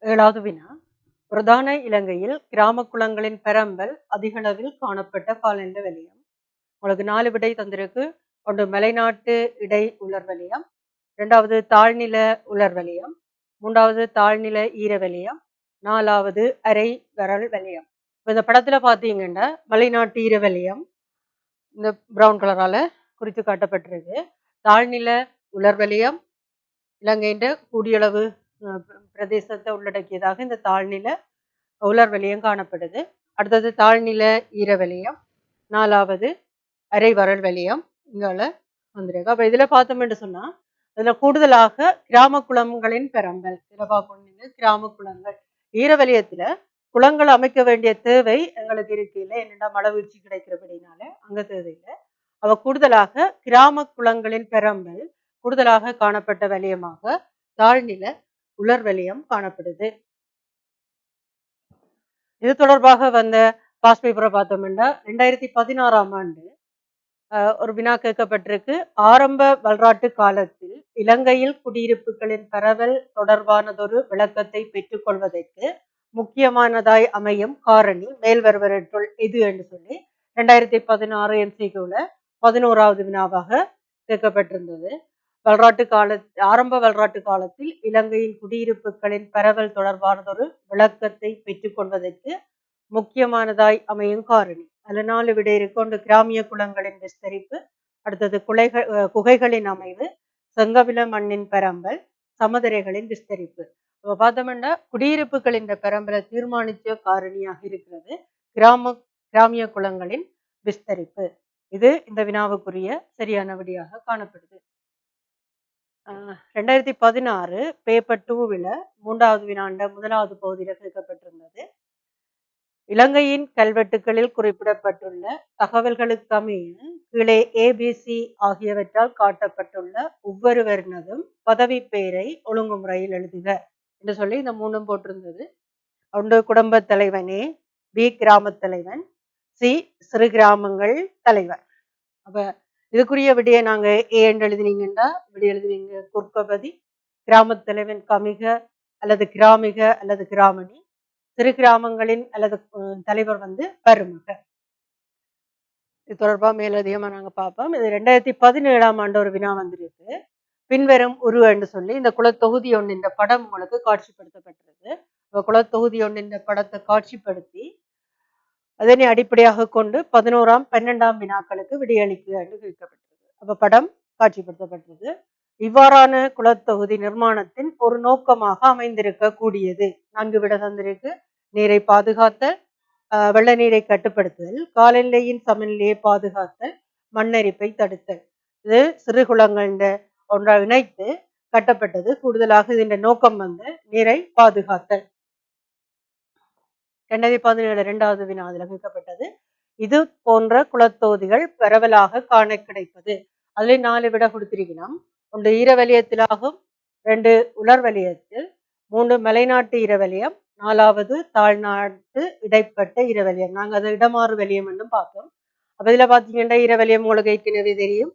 7வது வினா. பிரதான இலங்கையில் கிராம குளங்களின் பெரம்பல் அதிகளவில் காணப்பட்ட காலநிலை வலயம். உங்களுக்கு 4 விடை தந்திருக்கு. ஒன்று மலைநாட்டு இடை உலர் வலயம், 2வது தாழ்நில உலர் வலயம், 3வது தாழ்நில ஈர வலயம், 4வது அரை வரல் வலயம். இந்த படத்துல பாத்தீங்கன்னா மலைநாட்டு ஈர வலயம் இந்த பிரவுன் கலரால குறித்து காட்டப்பட்டிருக்கு. தாழ்நில உலர் வலயம் இலங்கையின் கூடியளவு பிரதேசத்தை உள்ளடக்கியதாக இந்த தாழ்நில உலர் வலயம் காணப்படுது. அடுத்தது தாழ்நில ஈர வலயம், 4வது அரை வரல் வலயம் இங்கால வந்திருக்கு. அப்ப இதுல பார்த்தோம் என்று சொன்னா இதுல கூடுதலாக கிராம குளங்களின் பெரம்பல் கிராம குளங்கள் ஈர வலயத்துல குளங்கள் அமைக்க வேண்டிய தேவை எங்களுக்கு இருக்கு இல்லை, என்னென்னா மழை வீழ்ச்சி கிடைக்கிறபடினால அங்க தேவையில்லை. அவ கூடுதலாக கிராம குளங்களின் பெரம்பல் கூடுதலாக காணப்பட்ட வலயமாக தாழ்நில உலர் வலயம் காணப்படுது. இது தொடர்பாக வந்த பாஸ் பேப்பரை பார்த்தோம்னா 2016ஆம் ஆண்டு ஒரு வினா கேட்கப்பட்டிருக்கு. ஆரம்ப வரலாற்று காலத்தில் இலங்கையில் குடியிருப்புகளின் பரவல் தொடர்பானதொரு விளக்கத்தை பெற்றுக் கொள்வதற்கு முக்கியமானதாய் அமையும் காரணி மேல் வருவற்றுள் எது என்று சொல்லி 2016 MCQல 11வது வினாவாக கேட்கப்பட்டிருந்தது. ஆரம்ப வரலாற்று காலத்தில் இலங்கையின் குடியிருப்புகளின் பரவல் தொடர்பானதொரு விளக்கத்தை பெற்றுக் கொள்வதற்கு முக்கியமானதாய் அமையும் காரணி. அதுல 4 விடை இருக்கு. ஒன்று கிராமிய குளங்களின் விஸ்தரிப்பு, அடுத்தது குகைகளின் அமைவு, செங்கவில மண்ணின் பரம்பல், சமதரைகளின் விஸ்தரிப்பு. பார்த்தோம்னா குடியிருப்புகளின் பரம்பலை தீர்மானித்த காரணியாக இருக்கிறது கிராமிய குளங்களின் விஸ்தரிப்பு. இது இந்த வினாவுக்குரிய சரியான விடையாக காணப்படுது. 2016 பேப்பர் 2ல 3வது வினாண்ட 1வது பகுதியில கேட்கப்பட்டிருந்தது. இலங்கையின் கல்வெட்டுகளில் குறிப்பிடப்பட்டுள்ள தகவல்களுக்கமைய கீழே ABC ஆகியவற்றால் காட்டப்பட்டுள்ள ஒவ்வொருவரினதும் பதவி பெயரை ஒழுங்குமுறையில் எழுதுக என்று சொல்லி இந்த 3ம் போட்டிருந்தது. ஒன்று குடும்ப தலைவனே, B கிராம தலைவன், C சிறு கிராமங்கள் தலைவர். அப்ப இதுக்குரிய விடையை நாங்க ஏ என்று எழுதினீங்கன்னா விடை எழுதுவீங்க குர்கபதி, கிராம தலைவன் கமிக அல்லது கிராமிக அல்லது கிராமணி, சிறு கிராமங்களின் அல்லது தலைவர் பருமக. இது தொடர்பா மேலதிகமா நாங்க பார்ப்போம். இது 2017ஆம் ஆண்டு ஒரு வினா வந்திருக்கு. பின்வரும் உருவ என்று சொல்லி இந்த குலத்தொகுதி ஒன்றின் படம் உங்களுக்கு காட்சிப்படுத்தப்பட்டிருக்கு. குலத்தொகுதி ஒன்றின் படத்தை காட்சிப்படுத்தி அதனை அடிப்படையாக கொண்டு 11ஆம் 12ஆம் வினாக்களுக்கு விடையளிக்க என்று கேட்கப்பட்டிருக்கு. அப்ப படம் காட்சிப்படுத்தப்பட்டிருக்கு. இவ்வாறான குலத்தொகுதி நிர்மாணத்தின் ஒரு நோக்கமாக அமைந்திருக்க கூடியது 4 விட தந்திருக்கு. நீரை பாதுகாத்தல், வெள்ள நீரை கட்டுப்படுத்துதல், காலநிலையின் சமநிலையை பாதுகாத்தல், மண்ணரிப்பை தடுத்தல். இது சிறு குளங்கள் ஒன்றாக இணைத்து கட்டப்பட்டது. கூடுதலாக இதன் நோக்கம் நீரை பாதுகாத்தல். 2017 2வது வினாதில் கேட்கப்பட்டது. இது போன்ற குளத்தொகுதிகள் பரவலாக காண கிடைப்பது. அதுல 4 விட கொடுத்திருக்கணும். ஒன்று ஈரவலயத்திலாகும், 2 உலர் வலயத்தில், 3 மலைநாட்டு ஈரவலயம், 4வது தாழ்நாட்டு இடைப்பட்ட ஈரவலயம். நாங்க அதை இடமாறு வலயம் என்றும் பார்த்தோம். அப்ப இதுல பாத்தீங்கன்னா ஈரவலயம் உங்களுக்கு ஏற்கனவே தெரியும்.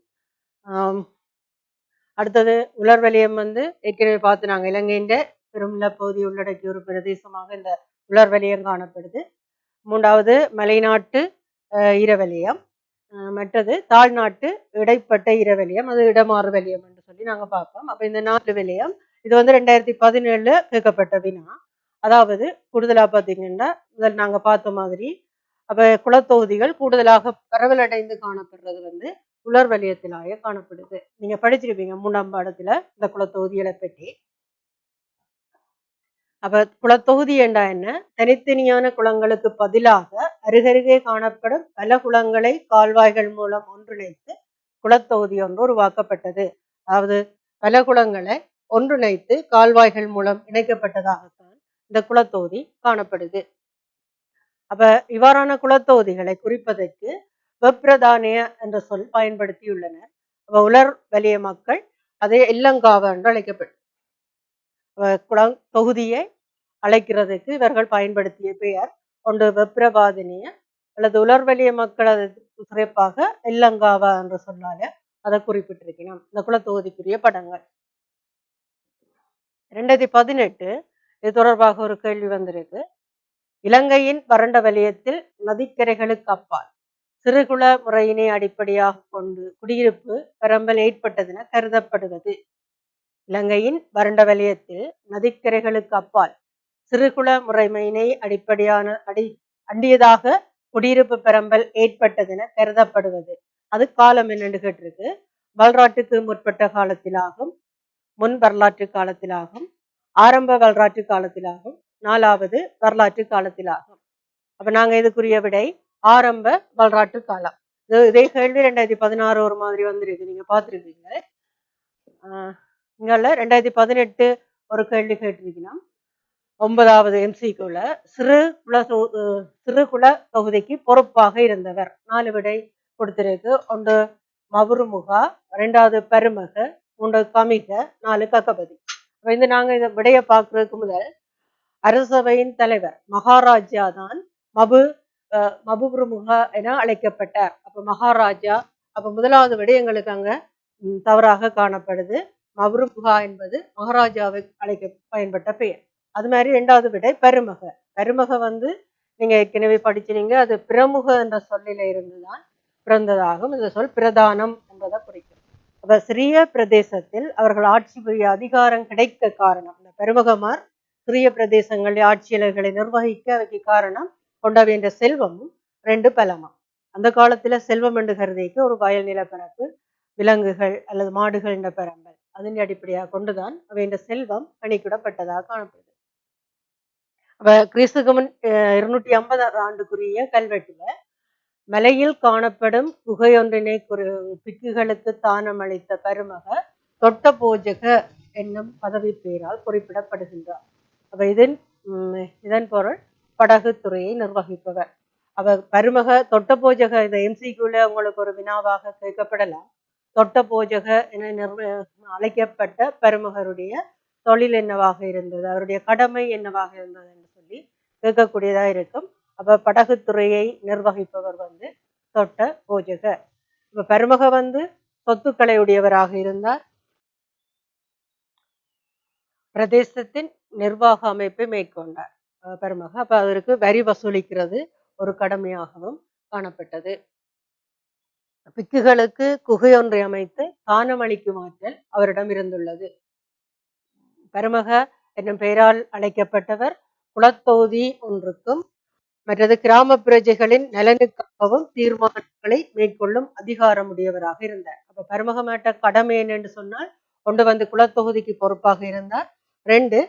அடுத்தது உலர் வலயம் ஏற்கனவே பார்த்து நாங்க இலங்கையின் பெரும் நிலப்பகுதி உள்ளடக்கிய ஒரு பிரதேசமாக இந்த உலர் வலயம் காணப்படுது. 3வது மலைநாட்டு ஈரவலயம், மற்றது தாழ்நாட்டு இடைப்பட்ட ஈரவலயம், அது இடமாறு வலயம் என்று சொல்லி நாங்க பார்ப்போம். அப்ப இந்த 4 வலயம் இது 2017 கேட்கப்பட்ட வினா. அதாவது கூடுதலா பார்த்தீங்கன்னா முதல் நாங்க பார்த்த மாதிரி அப்ப குளத்தொகுதிகள் கூடுதலாக பரவலடைந்து காணப்படுறது உலர் வலயத்திலாக காணப்படுது. நீங்க படிச்சிருப்பீங்க 3ஆம் பாடத்துல இந்த குளத்தொகுதிகளை பற்றி. அப்ப குளத்தொகுதி என்றா என்ன? தனித்தனியான குளங்களுக்கு பதிலாக அருகருகே காணப்படும் பல குளங்களை கால்வாய்கள் மூலம் ஒன்றிணைத்து குளத்தொகுதி ஒன்று உருவாக்கப்பட்டது. அதாவது பல குளங்களை ஒன்றிணைத்து கால்வாய்கள் மூலம் இணைக்கப்பட்டதாகத்தான் இந்த குளத்தொகுதி காணப்படுது. அப்ப இவ்வாறான குளத்தொகுதிகளை குறிப்பதற்கு வெப்பிரதானிய என்ற சொல் பயன்படுத்தியுள்ளனர். அப்ப உலர் வலய மக்கள் அதே இல்லங்காவ என்று அழைக்கப்படும் குளம் தொகுதியை அழைக்கிறதுக்கு இவர்கள் பயன்படுத்திய பெயர் ஒன்று வெப்பிரபாதனிய அல்லது உலர் வலிய மக்கள் அதை சிறப்பாக இல்லங்காவா என்ற சொன்னால அதை குறிப்பிட்டிருக்கணும். இந்த குளத்தொகுதிக்குரிய படங்கள் 2018 இது தொடர்பாக ஒரு கேள்வி வந்திருக்கு. இலங்கையின் வறண்ட வலயத்தில் நதிக்கரைகளுக்கு அப்பால் சிறுகுள முறையினை அடிப்படையாக கொண்டு குடியிருப்பு பரம்பல் ஏற்பட்டதென கருதப்படுவது. இலங்கையின் வறண்ட வலயத்தில் நதிக்கரைகளுக்கு அப்பால் சிறுகுள முறைமையினை அண்டியதாக குடியிருப்பு பரம்பல் ஏற்பட்டதென கருதப்படுவது. அது காலம் என்னென்று கேட்டிருக்கு. வரலாற்றுக்கு முற்பட்ட காலத்திலாகும், முன் வரலாற்று காலத்திலாகும், ஆரம்ப வரலாற்று காலத்திலாகும், 4வது வரலாற்று காலத்திலாகும். அப்ப நாங்க இதுக்குரிய விடை ஆரம்ப வரலாற்று காலம். இதே கேள்வி 2016 ஒரு மாதிரி வந்திருக்கு, நீங்க பார்த்துருக்கீங்க. இங்கல்ல 2018 ஒரு கேள்வி கேட்டிருக்கீங்கன்னா 9வது MCQல சிறுகுள தொகுதிக்கு பொறுப்பாக இருந்தவர். 4 விடை கொடுத்திருக்கு. 1 மவுருமுகா, 2வது பருமக, 3 கமிக, 4 ககபதி. இந்த நாங்க இந்த விடைய பார்க்கறதுக்கு முதல் அரசவையின் தலைவர் மகாராஜா தான் மபுருமுகா என அழைக்கப்பட்டார். அப்ப மகாராஜா, அப்ப முதலாவது விடை எங்களுக்கு அங்க தவறாக காணப்படுது. மபுருமுகா என்பது மகாராஜாவை அழைக்க பயன்பட்ட பெயர். அது மாதிரி 2வது விடை பருமக. பருமக நீங்க ஏற்கனவே படிச்சிருங்க, அது பிரமுக என்ற சொல்லில இருந்துதான் பிறந்ததாகும். இந்த சொல் பிரதானம் என்பதை குறிக்கும். அப்ப சிறிய பிரதேசத்தில் அவர்கள் ஆட்சி புரிய அதிகாரம் கிடைக்க காரணம், இந்த பெருமகமார் சிறிய பிரதேசங்களில் ஆட்சியாளர்களை நிர்வகிக்க அதுக்கு காரணம் கொண்ட வேண்டிய செல்வமும் 2 பலமும். அந்த காலத்துல செல்வம் என்று கருதிக்கு ஒரு வயல் நிலப்பரப்பு, விலங்குகள் அல்லது மாடுகள் என்ற பரம்பல் அதன் அடிப்படையாக கொண்டுதான் அவையின் செல்வம் கணிக்கிடப்பட்டதாக காணப்படுது. அப்ப கிறிஸ்துக்கு முன் 250 ஆண்டுக்குரிய கல்வெட்டுல மலையில் காணப்படும் குகையொன்றினை பிக்குகளுக்கு தானம் அளித்த பருமக தொட்ட போஜக என்னும் பதவி பெயரால் குறிப்பிடப்படுகின்றார். அப்ப இதன் பொருள் படகு துறையை நிர்வகிப்பவர். அவ பருமக தொட்ட போஜக, இந்த MCQல உங்களுக்கு ஒரு வினாவாக கேட்கப்படலாம். தொட்ட போஜக என அழைக்கப்பட்ட பருமகருடைய தொழில் என்னவாக இருந்தது, அவருடைய கடமை என்னவாக இருந்தது என்று சொல்லி கேட்கக்கூடியதா இருக்கும். அப்ப படகுத்துறையை நிர்வகிப்பவர் தொட்ட போஜக. இப்ப பருமக சொத்துக்களை உடையவராக இருந்தார். பிரதேசத்தின் நிர்வாக அமைப்பை மேற்கொண்டார் பருமக. அப்ப அதற்கு வரி வசூலிக்கிறது ஒரு கடமையாகவும் காணப்பட்டது. பிக்குகளுக்கு குகையொன்றை அமைத்து தானம் அளிக்கும் ஆற்றல் அவரிடம் இருந்துள்ளது. பருமக என்னும் பெயரால் அழைக்கப்பட்டவர் குலத்தொகுதி ஒன்றுக்கும் மற்றது கிராம பிரஜைகளின் நலனுக்காகவும் தீர்மானங்களை மேற்கொள்ளும் அதிகாரம் உடையவராக இருந்தார். அப்ப பருமகமாட்ட கடமை என்னென்று சொன்னால், 1 குலத்தொகுதிக்கு பொறுப்பாக இருந்தார். 2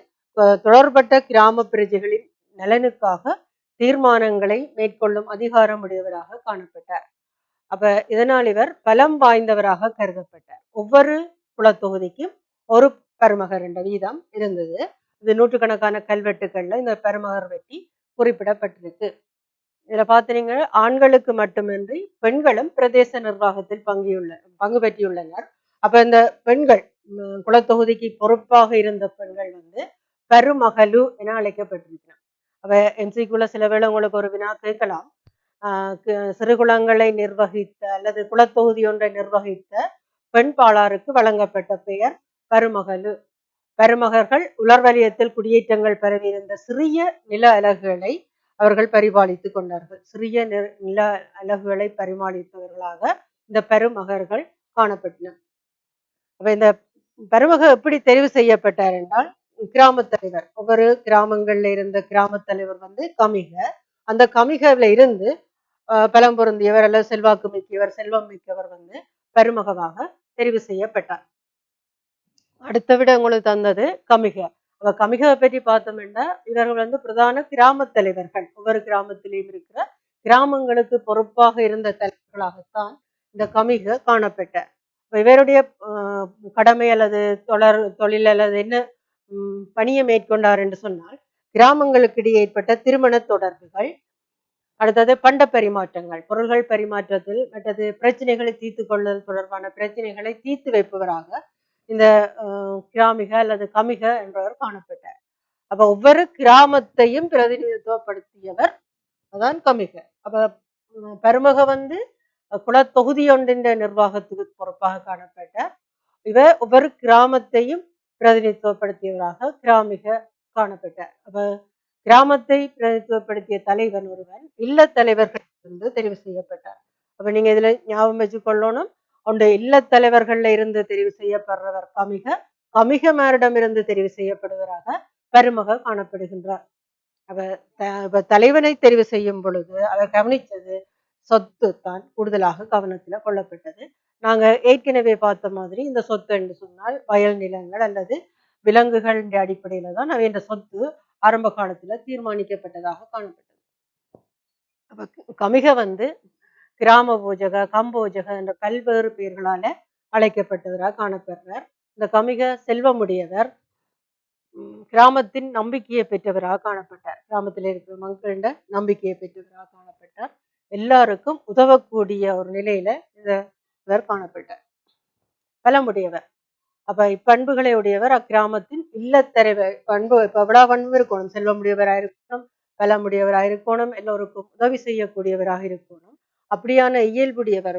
தொடர்பட்ட கிராம பிரஜைகளின் நலனுக்காக தீர்மானங்களை மேற்கொள்ளும் அதிகாரம் உடையவராக காணப்பட்டார். அப்ப இதனால் இவர் பலம் வாய்ந்தவராக கருதப்பட்டார். ஒவ்வொரு குலத்தொகுதிக்கும் ஒரு பருமகர் என்ற வீதம் இருந்தது. இது நூற்றுக்கணக்கான கல்வெட்டுகள்ல இந்த பருமகர் பற்றி குறிப்பிடப்பட்டிருக்கு. இதுல பாத்தீங்க, ஆண்களுக்கு மட்டுமின்றி பெண்களும் பிரதேச நிர்வாகத்தில் பங்கு பெற்றியுள்ளனர். அப்ப இந்த பெண்கள் குலத்தொகுதிக்கு பொறுப்பாக இருந்த பெண்கள் பருமகளு என அழைக்கப்பட்டிருக்கிறார். அப்ப MCQல சில வேளை உங்களுக்கு ஒரு வினா கேட்கலாம். சிறுகுளங்களை நிர்வகித்த அல்லது குலத்தொகுதி ஒன்றை நிர்வகித்த பெண் பாலாருக்கு வழங்கப்பட்ட பெயர் பருமகளு. பருமகர்கள் உலர்வலயத்தில் குடியேற்றங்கள் பரவியிருந்த சிறிய நில அலகுகளை அவர்கள் பரிபாலித்துக் கொண்டார்கள். சிறிய நில அலகுகளை பரிமாளித்தவர்களாக இந்த பருமகர்கள் காணப்பட்டனர். அப்ப இந்த பருமக எப்படி தெரிவு செய்யப்பட்டார் என்றால், கிராம தலைவர், ஒவ்வொரு கிராமங்கள்ல இருந்த கிராம தலைவர் கமிக. அந்த கமிகல இருந்து பலம் பொருந்தியவர் அல்லது செல்வாக்கு மிக்கவர், செல்வம் மிக்கவர் பருமகவாக தெரிவு செய்யப்பட்டார். அடுத்த விட உங்களுக்கு தந்தது கமிக. கமிகவை பற்றி பார்த்தோம்னா, இவர்கள் பிரதான கிராம தலைவர்கள். ஒவ்வொரு கிராமத்திலையும் இருக்கிற கிராமங்களுக்கு பொறுப்பாக இருந்த தலைவர்களாகத்தான் இந்த கமிக காணப்பட்டார். இவருடைய கடமை அல்லது தொழில் அல்லது என்ன பணியை மேற்கொண்டார் என்று சொன்னால், கிராமங்களுக்கு இடையே ஏற்பட்ட திருமண தொடர்புகள், அடுத்தது பண்ட பரிமாற்றங்கள், பொருள்கள் பரிமாற்றத்தில், மற்றது பிரச்சனைகளை தீர்த்து கொள்ளுதல் தொடர்பான பிரச்சனைகளை தீர்த்து வைப்பவராக இந்த கிராமிக அல்லது கமிக என்றவர் காணப்பட்டார். அப்ப ஒவ்வொரு கிராமத்தையும் பிரதிநிதித்துவப்படுத்தியவர் அதான் கமிக. அப்ப பருமக குலத்தொகுதி ஒன்றின் நிர்வாகத்துக்கு பொறுப்பாக காணப்பட்டார். இவர் ஒவ்வொரு கிராமத்தையும் பிரதிநிதித்துவப்படுத்தியவராக கிராமிக காணப்பட்டார். அப்ப கிராமத்தை பிரதித்துவப்படுத்திய தலைவன் ஒருவன் இல்ல தலைவர்கள் இருந்து தெரிவு செய்யப்பட்டார். அப்ப நீங்க இதுல ஞாபகம் வச்சுக்கொள்ளணும், அந்த இல்ல தலைவர்கள்ல இருந்து தெரிவு செய்யப்படுறவர் கமிக, கமிகமாரிடம் இருந்து தெரிவு செய்யப்படுவராக பருமக காணப்படுகின்றார். அப்ப தலைவனை தெரிவு செய்யும் பொழுது அவர் கவனித்தது சொத்து தான் கூடுதலாக கவனத்துல கொள்ளப்பட்டது. நாங்க ஏற்கனவே பார்த்த மாதிரி இந்த சொத்து என்று சொன்னால் வயல் நிலங்கள் அல்லது விலங்குகள் அடிப்படையில தான் இந்த சொத்து ஆரம்ப காலத்துல தீர்மானிக்கப்பட்டதாக காணப்பட்டது. அப்ப கமிக கிராம பூஜக, கம்போஜக என்ற பல்வேறு பெயர்களால அழைக்கப்பட்டவராக காணப்படுறார். இந்த கமிக செல்வமுடையவர், கிராமத்தின் நம்பிக்கையை பெற்றவராக காணப்பட்டார். கிராமத்தில் இருக்கிற மக்களிட நம்பிக்கையை பெற்றவராக காணப்பட்டார். எல்லாருக்கும் உதவக்கூடிய ஒரு நிலையில இவர் காணப்பட்டார். பலமுடையவர். அப்ப இப்பண்புகளை உடையவர் அக்கிராமத்தின் இல்லத்தலைவர் பண்பு. இப்ப எவ்வளவு பண்பு இருக்கணும், செல்வமுடையவராக இருக்கணும், பலமுடையவராக இருக்கணும், எல்லோருக்கும் உதவி செய்யக்கூடியவராக இருக்கணும். அப்படியான இயல்புடையவர்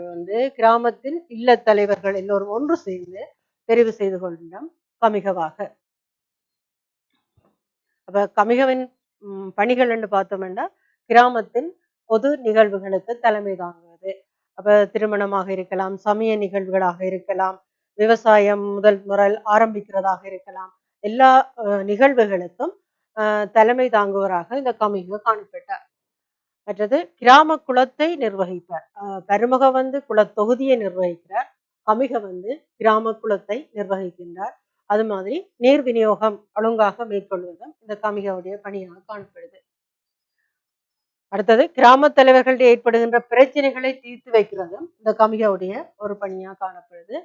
கிராமத்தின் இல்ல தலைவர்கள் எல்லோரும் ஒன்று சேர்ந்து தெரிவு செய்து கொள்ளும் கமிகவாக. அப்ப கமிகவின் பணிகள் என்று பார்த்தோம்னா கிராமத்தின் பொது நிகழ்வுகளுக்கு தலைமை தாங்குவது. அப்ப திருமணமாக இருக்கலாம், சமய நிகழ்வுகளாக இருக்கலாம், விவசாயம் முதல் முறை ஆரம்பிக்கிறதாக இருக்கலாம், எல்லா நிகழ்வுகளுக்கும் தலைமை தாங்குவராக இந்த கமிக காணப்பட்டார். மற்றது கிராம குளத்தை நிர்வகிப்பார். பருமக குளத்தொகுதியை நிர்வகிக்கிறார், கமிக கிராம குளத்தை நிர்வகிக்கின்றார். அது மாதிரி நீர் விநியோகம் ஒழுங்காக மேற்கொள்வதும் இந்த கமிகவுடைய பணியாக காணப்படுது. அடுத்தது கிராம தலைவர்களுடைய ஏற்படுகின்ற பிரச்சனைகளை தீர்த்து வைக்கிறதும் இந்த கமிகவுடைய ஒரு பணியாக காணப்படுது.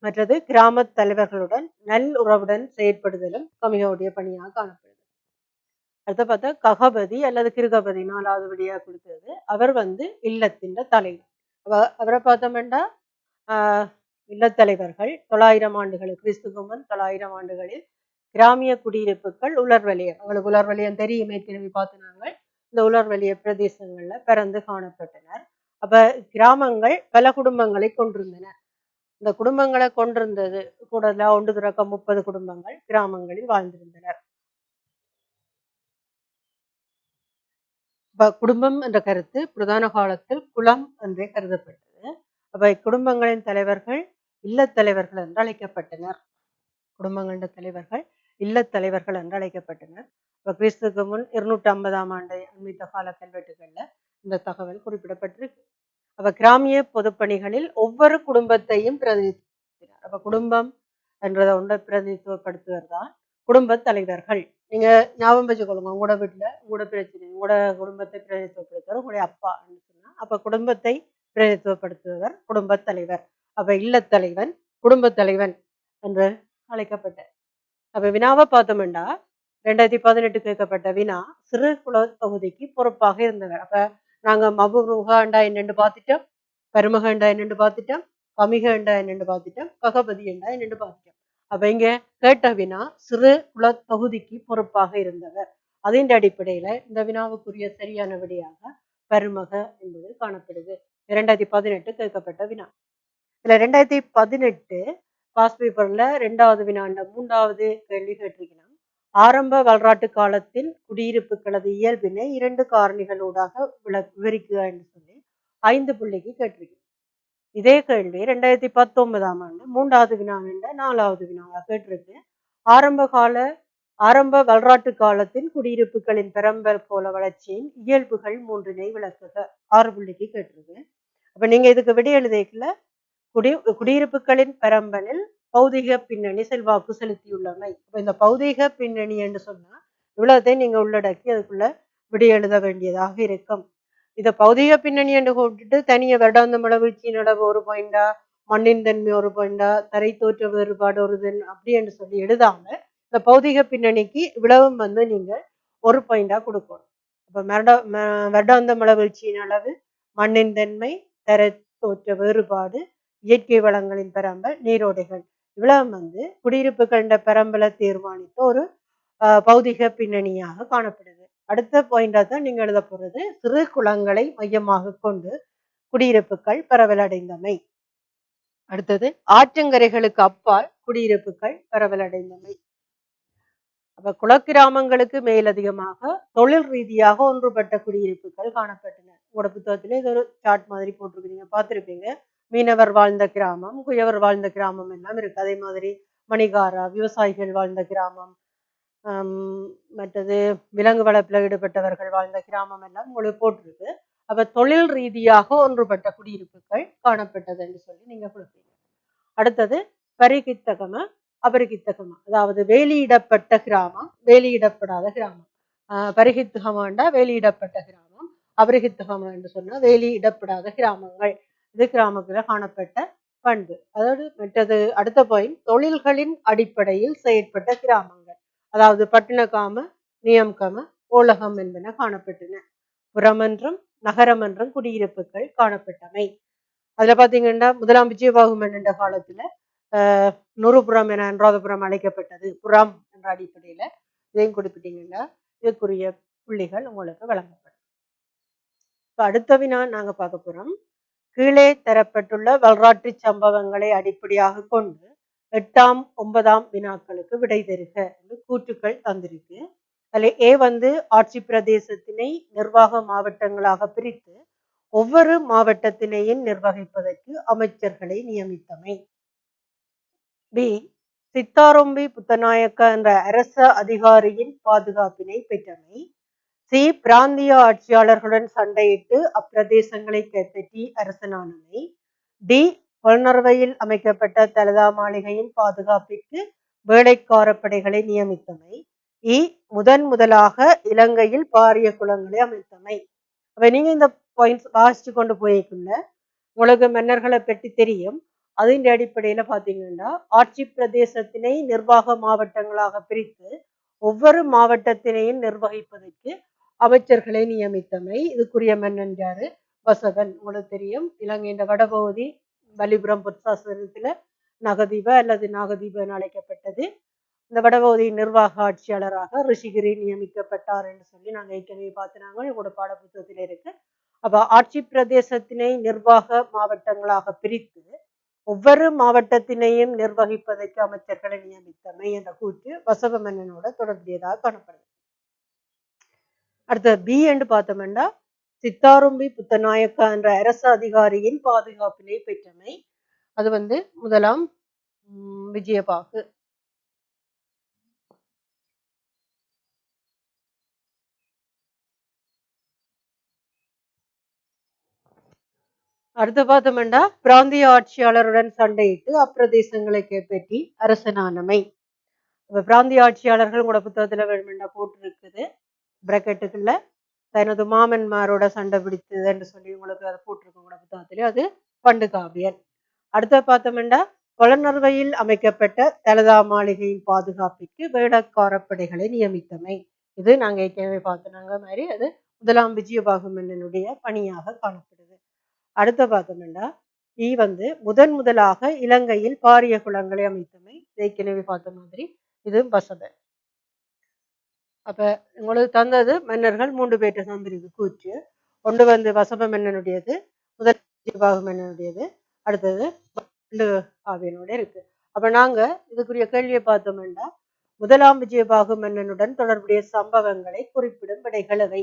மற்றது கிராம தலைவர்களுடன் நல்லுறவுடன் செயற்படுதலும் கமிகவுடைய பணியாக காணப்படுது. அடுத்த பார்த்தா ககபதி அல்லது கிருகபதி 4வது விடியா கொடுத்தது. அவர் இல்லத்தின் தலைவர். அவரை பார்த்தோம்னா இல்லத்தலைவர்கள் 900 ஆண்டுகள் கிறிஸ்துக்கு முன் 900 ஆண்டுகளில் கிராமிய குடியிருப்புகள் உலர்வலயம், அவங்களுக்கு உலர்வலயம் தெரியும், ஏற்கனவே பார்த்தினாங்க. இந்த உலர்வலய பிரதேசங்கள்ல பிறந்து காணப்பட்டனர். அப்ப கிராமங்கள் பல குடும்பங்களை கொண்டிருந்தன. இந்த குடும்பங்களை கொண்டிருந்தது கூடல 1 30 குடும்பங்கள் கிராமங்களில் வாழ்ந்திருந்தனர். குடும்பம் என்ற கருத்து பிரதான காலத்தில் குலம் என்றே கருதப்பட்டது. அப்ப இக்குடும்பங்களின் தலைவர்கள் இல்லத்தலைவர்கள் என்று அழைக்கப்பட்டனர். குடும்பங்களின் தலைவர்கள் இல்லத்தலைவர்கள் என்று அழைக்கப்பட்டனர். இப்ப கிறிஸ்துக்கு முன் 250ஆம் ஆண்டு அண்மித்த கால கல்வெட்டுகள்ல இந்த தகவல் குறிப்பிடப்பட்டிருக்கு. அப்ப கிராமிய பொதுப்பணிகளில் ஒவ்வொரு குடும்பத்தையும் பிரதிநிதித்துவப்படுத்தினார். அப்ப குடும்பம் என்றதை ஒன்றை பிரதிநிதித்துவப்படுத்துவது தான் குடும்ப தலைவர்கள். நீங்க ஞாபகம் வச்சுக்கொள்ளுங்க, உங்களோட வீட்டுல உங்களோட பிரச்சனை, உங்களோட குடும்பத்தை பிரதிநிதித்துவப்படுத்துவர் உங்களுடைய அப்பா சொன்னா, அப்ப குடும்பத்தை பிரதிநிதித்துவப்படுத்துவர் குடும்ப தலைவர். அப்ப இல்லத்தலைவன் குடும்ப தலைவன் என்று அழைக்கப்பட்ட. அப்ப வினாவை பார்த்தோம்னா 2018 கேட்கப்பட்ட வினா சிறு குல தொகுதிக்கு பொறுப்பாக இருந்தவர். அப்ப நாங்க மபுருகண்டா என்னென்று பார்த்துட்டோம், பருமகண்டா என்னென்று பார்த்துட்டோம், கமிகண்டா என்னென்று பார்த்துட்டோம், ககபதி என்றா என்னென்று பார்த்துட்டோம். அப்ப இங்க கேட்ட வினா சிறு குல தொகுதிக்கு பொறுப்பாக இருந்தவர். அதன் அடிப்படையில இந்த வினாவுக்குரிய சரியான விடையாக பருமக என்பது காணப்படுது. 2018 கேட்கப்பட்ட வினா. இதுல 2018 பாஸ் பேப்பர்ல 2வது வினாண்ட 3வது கேள்வி கேட்டிருக்கணும். ஆரம்ப வரலாற்று காலத்தில் குடியிருப்புகளது இயல்பினை 2 காரணிகளூடாக விவரிക്കുക என்று சொல்லி 5 புள்ளிக்கு கேட்டிருக்கு. இதே கேள்வி 2019ஆம் ஆண்டு 3வது வினாவிண்ட 4வது வினாவா கேட்டிருக்கு. ஆரம்ப வரலாற்று காலத்தில் குடியிருப்புகளின் பெரம்பல் போல வளர்ச்சியின் இயல்புகள் 3னை விளக்குக. 6 புள்ளிக்கு கேட்டிருக்கு. அப்ப நீங்க இதுக்கு விடை எழுதிக்கல குடியிருப்புகளின் பெரம்பலில் பௌதிக பின்னணி செல்வாக்கு செலுத்தியுள்ளமை. இந்த பௌதிக பின்னணி என்று சொன்னா இவ்வளவுத்தையும் நீங்க உள்ளடக்கி அதுக்குள்ள விடை எழுத வேண்டியதாக இருக்கும். இத பௌதிக பின்னணி என்று கூப்பிட்டுட்டு தனிய வருடாந்தமள வீழ்ச்சியின் அளவு 1 பாயிண்டா, மண்ணின் தன்மை 1 பாயிண்டா, தரை தோற்ற வேறுபாடு 1 அப்படி என்று சொல்லி எழுதாம இந்த பௌதிக பின்னணிக்கு இவ்வளவும் நீங்க 1 பாயிண்டா கொடுக்கணும். அப்ப வருடாந்தமள வீழ்ச்சியின் அளவு, மண்ணின் தன்மை, தரை தோற்ற வேறுபாடு, இயற்கை வளங்களின் பெரம்பல், நீரோடைகள் இவ்வளவு குடியிருப்புகள் பெரம்பலை தீர்மானித்த ஒரு பௌதிக பின்னணியாக காணப்படுது. அடுத்த பாயிண்டா தான் நீங்க எழுத போறது சிறு குளங்களை மையமாக கொண்டு குடியிருப்புகள் பரவலடைந்தமை. அடுத்தது ஆற்றங்கரைகளுக்கு அப்பால் குடியிருப்புகள் பரவலடைந்தமை. அப்ப குளக்கிராமங்களுக்கு மேலதிகமாக தொழில் ரீதியாக ஒன்றுபட்ட குடியிருப்புகள் காணப்பட்டன. உங்களோட புத்தகத்திலே இது ஒரு சார்ட் மாதிரி போட்டிருக்கீங்க, பார்த்திருப்பீங்க. மீனவர் வாழ்ந்த கிராமம், குயவர் வாழ்ந்த கிராமம் எல்லாம் இருக்கு. அதே மாதிரி மணிகாரா விவசாயிகள் வாழ்ந்த கிராமம், மற்றது விலங்கு வளர்ப்பில் ஈடுபட்டவர்கள் வாழ்ந்த கிராமம் எல்லாம் உங்களுக்கு போட்டிருக்கு. அப்ப தொழில் ரீதியாக ஒன்றுபட்ட குடியிருப்புகள் காணப்பட்டது என்று சொல்லி நீங்க கொடுப்பீங்க. அடுத்தது பரிகித்தகம அபரிகித்தகம, அதாவது வேலியிடப்பட்ட கிராமம், வேலியிடப்படாத கிராமம். பரிகித்தகமண்டா வேலியிடப்பட்ட கிராமம், அபரிகித்தகம என்று சொன்னா வேலியிடப்படாத கிராமங்கள். இது கிராமத்துல காணப்பட்ட பண்பு. அதாவது மற்றது அடுத்த பாயிண்ட், தொழில்களின் அடிப்படையில் செயற்பட்ட கிராமங்கள், அதாவது பட்டினகாம, நியம்கம, ஓலகம் என்பன காணப்பட்டன. புறமன்றம், நகரமன்றம் குடியிருப்புகள் காணப்பட்டமை. அதுல பாத்தீங்கன்னா முதலாம் விஜயபாகுமன் என்ற காலத்துல நூறுபுறம் என அனுராதபுரம் அழைக்கப்பட்டது. புறம் என்ற அடிப்படையில இதையும் குறிப்பிட்டீங்கன்னா இதுக்குரிய புள்ளிகள் உங்களுக்கு வழங்கப்படும். இப்ப அடுத்த வினா நாங்க பார்க்க போறோம். கீழே தரப்பட்டுள்ள வரலாற்று சம்பவங்களை அடிப்படையாக கொண்டு 8ஆம் 9ஆம் வினாக்களுக்கு விடை தருக என்று கூற்றுக்கள் தந்திருக்கு. அதுல ஏ வந்து ஆட்சி பிரதேசத்தினை நிர்வாக மாவட்டங்களாக பிரித்து ஒவ்வொரு மாவட்டத்தினையும் நிர்வகிப்பதற்கு அமைச்சர்களை நியமித்தமை. பி சித்தாரொம்பி புத்தநாயக்க என்ற அரச அதிகாரியின் பாதுகாப்பினை பெற்றமை. சி பிராந்திய ஆட்சியாளர்களுடன் சண்டையிட்டு அப்பிரதேசங்களை கைப்பற்றி அரசனானமை. டி பொலனறுவையில் அமைக்கப்பட்ட தலதா மாளிகையின் பாதுகாப்பிற்கு வேலைக்கார படைகளை நியமித்தமை. இ முதலாக இலங்கையில் பாரிய குளங்களை அமைத்தமை. அப்ப நீங்க இந்த பாயிண்ட்ஸ் வாசிச்சு கொண்டு போய்க்குள்ள உங்களுக்கு மன்னர்களை பற்றி தெரியும். அதன் அடிப்படையில பாத்தீங்கன்னா ஆட்சி பிரதேசத்தினை நிர்வாக மாவட்டங்களாக பிரித்து ஒவ்வொரு மாவட்டத்தினையும் நிர்வகிப்பதற்கு அமைச்சர்களை நியமித்தமை. இதுக்குரிய மன்னன் யாரு? வசவன். உங்களுக்கு தெரியும், இலங்கையின் வடபகுதி வலிபுரம் பொற்சாசனத்துல நகதீப அல்லது நாகதீப என அழைக்கப்பட்டது. இந்த வடபகுதி நிர்வாக ஆட்சியாளராக ரிஷிகிரி நியமிக்கப்பட்டார் என்று சொல்லி நாங்க ஏற்கனவே பார்த்தினாங்க, உங்களோட பாடப்புத்தகத்தில் இருக்கு. அப்ப ஆட்சி பிரதேசத்தினை நிர்வாக மாவட்டங்களாக பிரித்து ஒவ்வொரு மாவட்டத்தினையும் நிர்வகிப்பதற்கு அமைச்சர்களை நியமித்தமை என்ற கூற்று வசவ மன்னனோட தொடர்புடையதாக காணப்படுது. அடுத்த பி என்று பார்த்தோம்னா சித்தாரும்பி புத்தநாயக்கா என்ற அரச அதிகாரியின் பாதுகாப்பினை பெற்றமை. அது வந்து முதலாம் விஜயபாகு. அடுத்த பார்த்தோம்னா பிராந்திய ஆட்சியாளருடன் சண்டையிட்டு அப்பிரதேசங்களை கைப்பற்றி அரசனானமை. பிராந்திய ஆட்சியாளர்கள் உங்களோட புத்தகத்துல வேணுமெண்டா போட்டிருக்குது பிரக்கெட்டுக்குள்ள. தனது மாமன்மாரோட சண்டை பிடித்தது என்று சொல்லி உங்களுக்கு அதை போட்டிருக்கு உங்களோட புத்தகத்திலே. அது பண்டு காவியன். அடுத்த பார்த்தோம்னா பொலனறுவையில் அமைக்கப்பட்ட தலதா மாளிகையின் பாதுகாப்பிற்கு வேடக்கார படைகளை நியமித்தமை. இது நாங்க ஏற்கனவே பார்த்தோம் மாதிரி அது முதலாம் விஜயபாகு மன்னனுடைய பணியாக காணப்படுது. அடுத்த பார்த்தோம்னா இ வந்து முதலாக இலங்கையில் பாரிய குளங்களை அமைத்தமை. ஏற்கனவே பார்த்த மாதிரி இது வசப. அப்ப உங்களுக்கு தந்தது மன்னர்கள் 3 பேர்ட்ட தந்திருக்கு கூற்று. ஒன்று வந்து வசப மன்னனுடையது, முதல் விஜயபாகு மன்னனுடையது, அடுத்தது காவியனோட இருக்கு. அப்ப நாங்க இதுக்குரிய கேள்வியை பார்த்தோம்னா முதலாம் விஜயபாகு மன்னனுடன் தொடர்புடைய சம்பவங்களை குறிப்பிடும் விடைகள் அவை.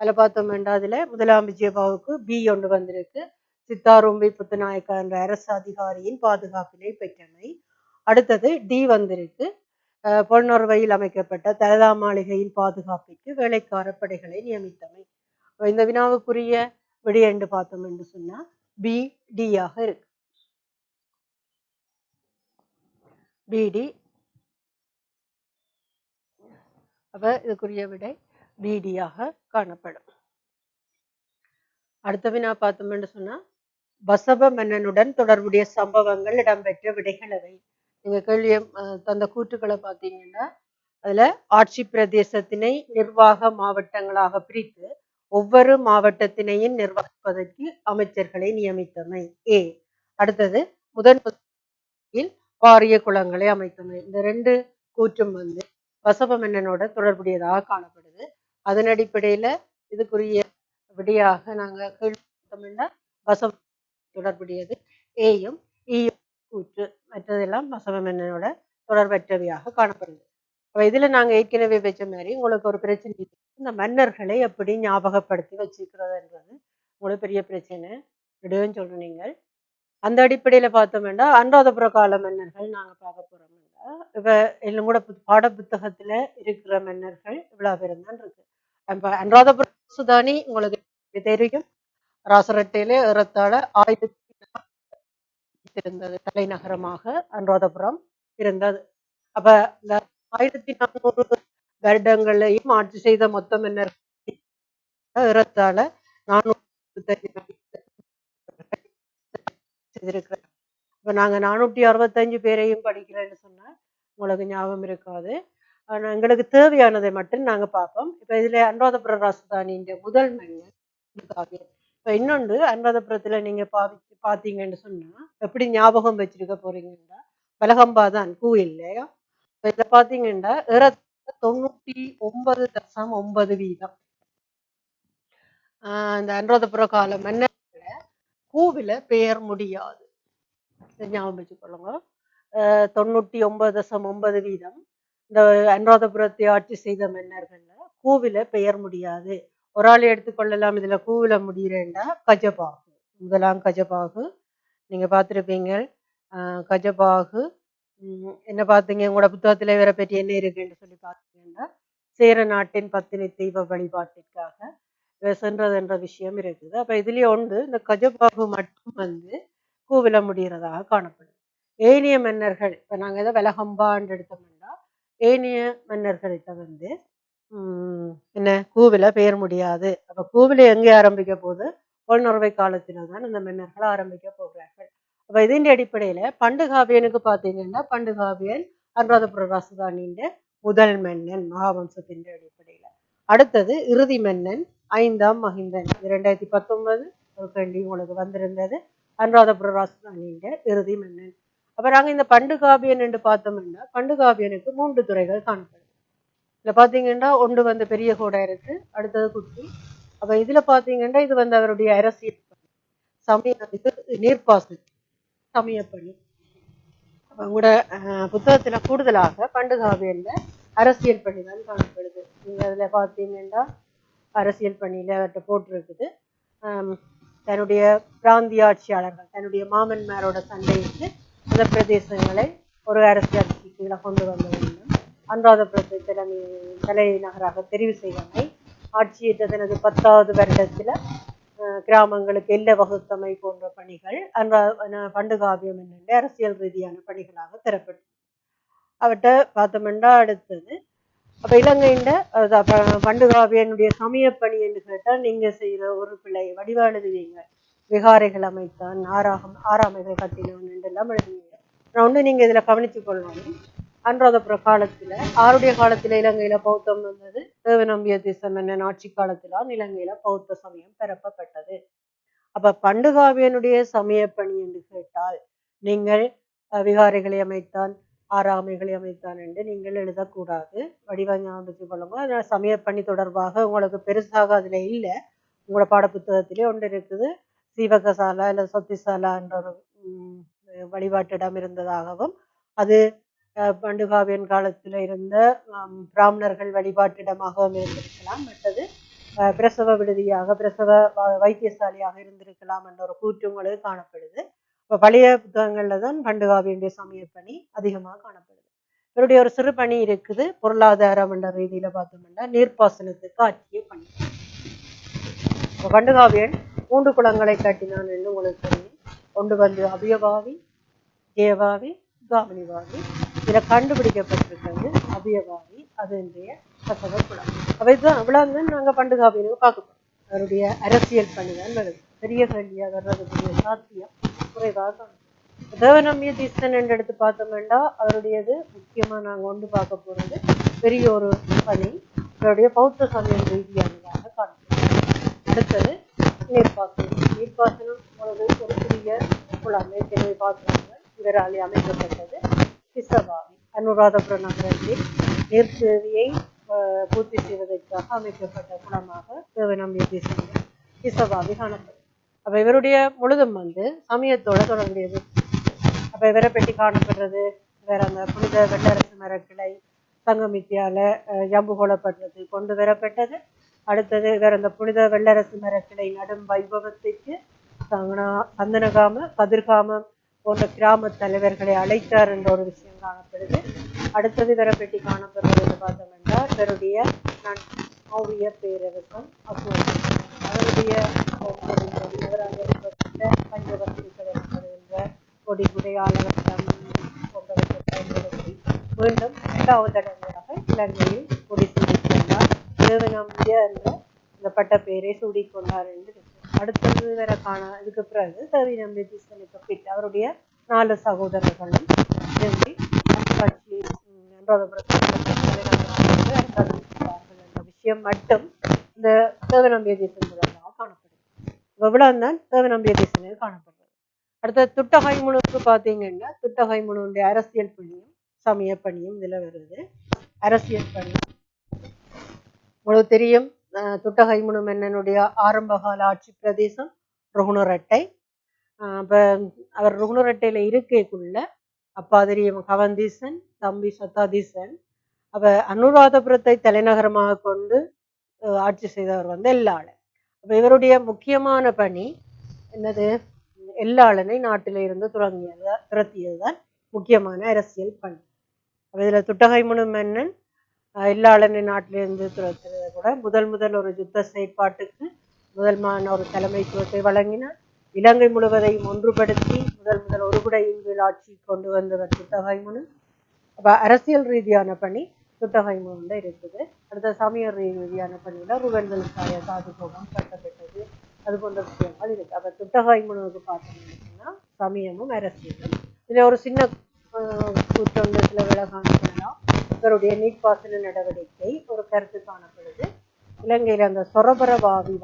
அதில் பார்த்தோம்னா அதுல முதலாம் விஜயபாகுக்கு பி ஒன்று வந்திருக்கு, சித்தாரும்பி புத்தநாயக்கா என்ற அரசு அதிகாரியின் பாதுகாப்பினை பெற்றமை. அடுத்தது டி வந்திருக்கு, பொன்னொருவையில் அமைக்கப்பட்ட தலதா மாளிகையின் பாதுகாப்பிற்கு வேலைக்கார படைகளை நியமித்தமை. இந்த வினாவுக்குரிய விடை என்று பார்த்தோம் என்று சொன்னா பி டி ஆக இருக்கு. பிடி. அப்ப இதுக்குரிய விடை பிடியாக காணப்படும். அடுத்த வினா பார்த்தோம் என்று சொன்னா வசப மன்னனுடன் தொடர்புடைய சம்பவங்கள் இடம்பெற்ற விடைகள் அவை. நீங்க கேள்விய தந்த கூற்றுக்களை பார்த்தீங்கன்னா அதுல ஆட்சி பிரதேசத்தினை நிர்வாக மாவட்டங்களாக பிரித்து ஒவ்வொரு மாவட்டத்தினையும் நிர்வகிப்பதற்கு அமைச்சர்களை நியமித்தமை ஏ. அடுத்தது முதலில் பாரிய குளங்களை அமைத்தமை. இந்த 2 கூற்றும் வந்து வசப மன்னனோட தொடர்புடையதாக காணப்படுது. அதன் அடிப்படையில இதுக்குரிய விடையாக நாங்க கேள்வி வசப தொடர்புடையது ஏயும் ஈயும் கூற்று. மற்றதெல்லாம் வசவ மன்னனோட தொடர்பற்றவையாக காணப்படுது. அப்ப இதுல நாங்க ஏற்கனவே வச்ச மாதிரி உங்களுக்கு ஒரு பிரச்சனை இருக்கு. இந்த மன்னர்களை எப்படி ஞாபகப்படுத்தி வச்சுக்கிறதுன்றது உங்களுக்கு பெரிய பிரச்சனை விடுவேன்னு சொல்றேன். நீங்கள் அந்த அடிப்படையில பார்த்தோம்னா அனுராதபுர கால மன்னர்கள் நாங்க பார்க்க போறோம்னா இப்ப எல்லாம் கூட பாட புத்தகத்துல இருக்கிற மன்னர்கள் இவ்வளவு பேரும் தான் இருக்கு. அப்ப அனுராதபுர சுதானி உங்களுக்கு தெரியும். ராசரட்டையிலே ஏறத்தாழ 1000 இருந்தது தலைநகரமாக அனுராதபுரம் இருந்தது. அப்ப இந்த 1400 வருடங்களையும் ஆட்சி செய்த மொத்த மன்னர் ஏறத்தாழ 465 செய்திருக்கிறார். இப்ப நாங்க 465 பேரையும் படிக்கிறேன்னு சொன்னா உங்களுக்கு ஞாபகம் இருக்காது. ஆனா எங்களுக்கு தேவையானதை மட்டும் நாங்க பார்ப்போம். இப்ப இதுல அனுராதபுர ராசதானியின் முதல் மன்னர். இப்ப இன்னொன்று அனுராதபுரத்துல நீங்க பாத்தீங்கன்னு சொன்னா எப்படி ஞாபகம் வச்சிருக்க போறீங்கன்னா பலகம்பா தான் கோயில் இல்லையா. இதுல பாத்தீங்கன்னா 99.9% இந்த அனுராதபுர கால மன்னர்களை கூவில பெயர் முடியாது. ஞாபகம் வச்சுக்கொள்ளுங்க. 99.9% இந்த அனுராதபுரத்தை ஆட்சி செய்த மன்னர்கள்ல கூவில பெயர் முடியாது. ஒரு ஆள் எடுத்துக்கொள்ளலாம். இதுல கூவில முடிகிறேன்டா கஜபாகு. முதலாம் கஜபாகு நீங்க பார்த்திருப்பீங்க. கஜபாகு என்ன பார்த்தீங்க உங்களோட புத்தகத்துல இவரை பற்றி என்ன இருக்குன்னு சொல்லி பார்த்தீங்கன்னா சேர நாட்டின் பத்தினி தெய்வ வழிபாட்டிற்காக சென்றது என்ற விஷயம் இருக்குது. அப்ப இதுலயே ஒன்று இந்த கஜபாகு மட்டும் கூவில முடிகிறதாக காணப்படும். ஏனைய மன்னர்கள் இப்ப நாங்க ஏதோ வெலகம்பான்னு எடுத்தோம்னா ஏனைய மன்னர்கள்கிட்ட என்ன கூவில பெயர் முடியாது. அப்ப கூவில எங்க ஆரம்பிக்க போகுது? பொல்நுறவை காலத்தில்தான் இந்த மன்னர்கள் ஆரம்பிக்க போகிறார்கள். அப்ப இதன் அடிப்படையில பண்டுகாவியனுக்கு பாத்தீங்கன்னா பண்டுகாவியன் அனுராதபுர ராசதானியின் முதல் மன்னன் மகாவம்சத்தின் அடிப்படையில. அடுத்தது இறுதி மன்னன் 5ஆம் மகிந்தன். 2019 உங்களுக்கு வந்திருந்தது அனுராதபுர ராசதானியின் இறுதி மன்னன். அப்ப நாங்க இந்த பண்டுகாவியன் என்று பார்த்தோம்னா பண்டுகாவியனுக்கு 3 துறைகள் காணப்படும். இதுல பாத்தீங்கன்னா ஒன்று பெரிய கோடை இருக்கு, அடுத்தது குட்டி. அப்ப இதுல பாத்தீங்கன்னா இது அவருடைய அரசியல் சமய நீர்ப்பாசனம் சமயப்பணி. உங்களோட புத்தகத்துல கூடுதலாக பண்டுகாவியல்ல அரசியல் பணி தான் காணப்படுது. நீங்க அதுல பாத்தீங்கன்னா அரசியல் பணியில அவர்கிட்ட போட்டிருக்குது. தன்னுடைய பிராந்திய ஆட்சியாளர்கள் தன்னுடைய மாமன்மாரோட சண்டையிட்டு அந்த பிரதேசங்களை ஒரு அரசியல் கீழே கொண்டு வந்த வேண்டும். அனுராதபுரத்தை தலைநகராக தெரிவு செய்தமை, ஆட்சியிட்ட தனது 10வது வருடத்துல கிராமங்களுக்கு எல்லை வகுத்தமை போன்ற பணிகள் பண்டுகாவியம் என்னென்ன அரசியல் ரீதியான பணிகளாக தரப்படும். அவர்கிட்ட பார்த்தோம்னா அடுத்தது அப்ப இலங்கைண்ட பண்டுகாவியனுடைய சமய பணி என்று கேட்டால் நீங்க செய்யற ஒரு பிள்ளை வடிவா எழுதுவீங்க. விகாரைகள் அமைத்தான், ஆறாமைகள் கட்டினான் என்றெல்லாம் எழுதுவீங்க. நான் ஒன்று நீங்க இதுல கவனிச்சு கொள்ளணும். அனுராதபுர காலத்துல ஆருடைய காலத்துல இலங்கையில பௌத்தம் வந்தது? தேவநம்பிய தேசம் மன்னன் ஆட்சி காலத்திலான் இலங்கையில பௌத்த சமயம் பரப்பப்பட்டது. அப்ப பண்டுகாவியனுடைய சமய பணி என்று கேட்டால் நீங்கள் விகாரைகளை அமைத்தான், ஆறாமைகளை அமைத்தான் என்று நீங்கள் எழுதக்கூடாது. வடிவா ஞாபகம் கொள்ளுங்க. அதனால சமய பணி தொடர்பாக உங்களுக்கு பெருசாக அதுல இல்லை. உங்களோட பாட புத்தகத்திலே ஒன்று இருக்குது, சீவகசாலா இல்ல சொத்திசாலா என்ற ஒரு வழிபாட்டிடம் இருந்ததாகவும் அது பண்டுகாவியன் காலத்துல இருந்த பிராமணர்கள் வழிபாட்டிடமாகவும் இருந்திருக்கலாம். மற்றது பிரசவ விடுதியாக பிரசவ வைத்தியசாலையாக இருந்திருக்கலாம் என்ற ஒரு கூற்று உங்களுக்கு காணப்படுது. இப்ப பழைய புத்தகங்கள்ல தான் பண்டுகாவியனுடைய சமய பணி அதிகமாக காணப்படுது. இவருடைய ஒரு சிறு பணி இருக்குது, பொருளாதாரம் என்ற ரீதியில பார்த்தோம்னா நீர்ப்பாசனத்துக்கு ஆற்றிய பணி. பண்டுகாவியன் 3 குளங்களை கட்டினான் என்று உங்களுக்கு தெரியும். ஒன்று அபியவாவி, ஜெயவாவி, காமினிவாவி. இதுல கண்டுபிடிக்கப்பட்டிருக்கிறது அபியவாவி, அது இன்றைய கசவ குளம். அவைதான் அவ்வளவு நாங்க பண்டுகாவியனுக்கு பார்க்க போறோம். அவருடைய அரசியல் பணிதான் வருது. பெரிய கல்வியா வர்றதுக்குரிய சாத்தியம் குறைவாக. தேவநம்பிய தீசன் என்று எடுத்து பார்த்தோம்னா அவருடையது முக்கியமா நாங்க ஒன்று பார்க்க போறது பெரிய ஒரு பணி, அவருடைய பௌத்த சமயம் ரீதியானதாக காணப்படும். அடுத்தது நீர்ப்பாசனம். நீர்ப்பாசனம் ஒரு பெரிய குளம் ஏற்கனவே பார்க்கிறாங்க. இவராலே அமைக்கப்பட்டது கிசவாவி. அனுராதபுர நகரத்தில் நீர் தேவையை பூர்த்தி செய்வதற்காக அமைக்கப்பட்ட குளமாக தேவநம்பிய தேசம் கிசவாவி காணப்படும். அப்ப இவருடைய முழுதும் சமயத்தோட தொடர்புடையது. அப்ப இவரை பற்றி காணப்படுறது வேற அந்த புனித வெள்ளரசு மரக்கிளை, சங்கமித்தியால ஜம்புகோலப்பட்டினத்தில் கொண்டு வரப்பட்டது. அடுத்தது இவர் அந்த புனித வெள்ளரசு மரக்கிளை நடும் வைபவத்திற்கு சந்தனகாம கதிர்காமம் போன்ற கிராம தலைவர்களை அழைத்தார் என்ற ஒரு விஷயம் காணப்படுது. அடுத்தது இவரை பற்றி காணப்படுறது பார்த்தோம் என்றால் இவருடைய மௌரிய பேரரசன் அசோகன் அவருடைய பஞ்சவர்த்திகள் எனப்படுகின்ற கொடி குடையாளர்கள் போன்றவற்றை பயன்படுத்தி மீண்டும் 2வது தடவையாக இலங்கையில் கொடி சூடிக்கொண்டார். தேவநம்பிய என்ற இந்த பட்ட பெயரை சூடிக்கொண்டார் என்று அடுத்தது வேற இதுக்கு பிறகு தேவநம்பிய தீசனுக்கு பின் அவருடைய 4 சகோதரர்களும் திரும்பி அக்காட்சி என்ற விஷயம் மட்டும் இந்த தேவநம்பிய தீசன் மூலமாக காணப்படுது. இவ்வளவுதான் தேவநம்பிய தீசனில் காணப்படுறது. அடுத்த துட்டகை முழுக்கு பார்த்தீங்கன்னா துட்டகை முழுடைய அரசியல் பணியும் சமய பணியும் இதுல வருது. அரசியல் பணி உங்களுக்கு தெரியும். துட்டகை முனு மன்னனுடைய ஆரம்பகால ஆட்சி பிரதேசம் ருகுணரட்டை. அப்ப அவர் ருகுணரட்டையில இருக்கைக்குள்ள அப்பா தெரியும் கவந்தீசன் தம்பி சத்தாதீசன். அப்ப அனுராதபுரத்தை தலைநகரமாக கொண்டு ஆட்சி செய்தவர் எல்லாள. அப்ப இவருடைய முக்கியமான பணி என்னது? எல்லாளனை நாட்டில இருந்து துரத்தியதுதான் முக்கியமான அரசியல் பணி. அப்ப இதுல துட்டகை முனு மன்னன் எல்லாளனை நாட்டிலிருந்து துரத்துறத கூட முதல் ஒரு யுத்த செயற்பாட்டுக்கு முதல்மான ஒரு தலைமைத்துவத்தை வழங்கினார். இலங்கை முழுவதையும் ஒன்றுபடுத்தி முதல் ஒரு குடையின் கீழ் ஆட்சி கொண்டு வந்தவர் துட்டகை முனு. அப்ப அரசியல் ரீதியான பணி துட்டகை முனுல இருக்குது. அடுத்த சமய ரீதியான பணியில ருவன்வெல்சாய சாதுபோகம் கட்டப்பட்டது, அது போன்ற விஷயங்கள் இருக்கு. அப்ப துட்டகை முனுவுக்கு பார்த்தோம்னா சமயமும் அரசியலும். இதுல ஒரு சின்ன கூற்றொண்டு சில விலகானலாம். இவருடைய நீர்ப்பாசன நடவடிக்கை ஒரு கருத்து காணப்படுது. இலங்கையில அந்த சொரபரவாவி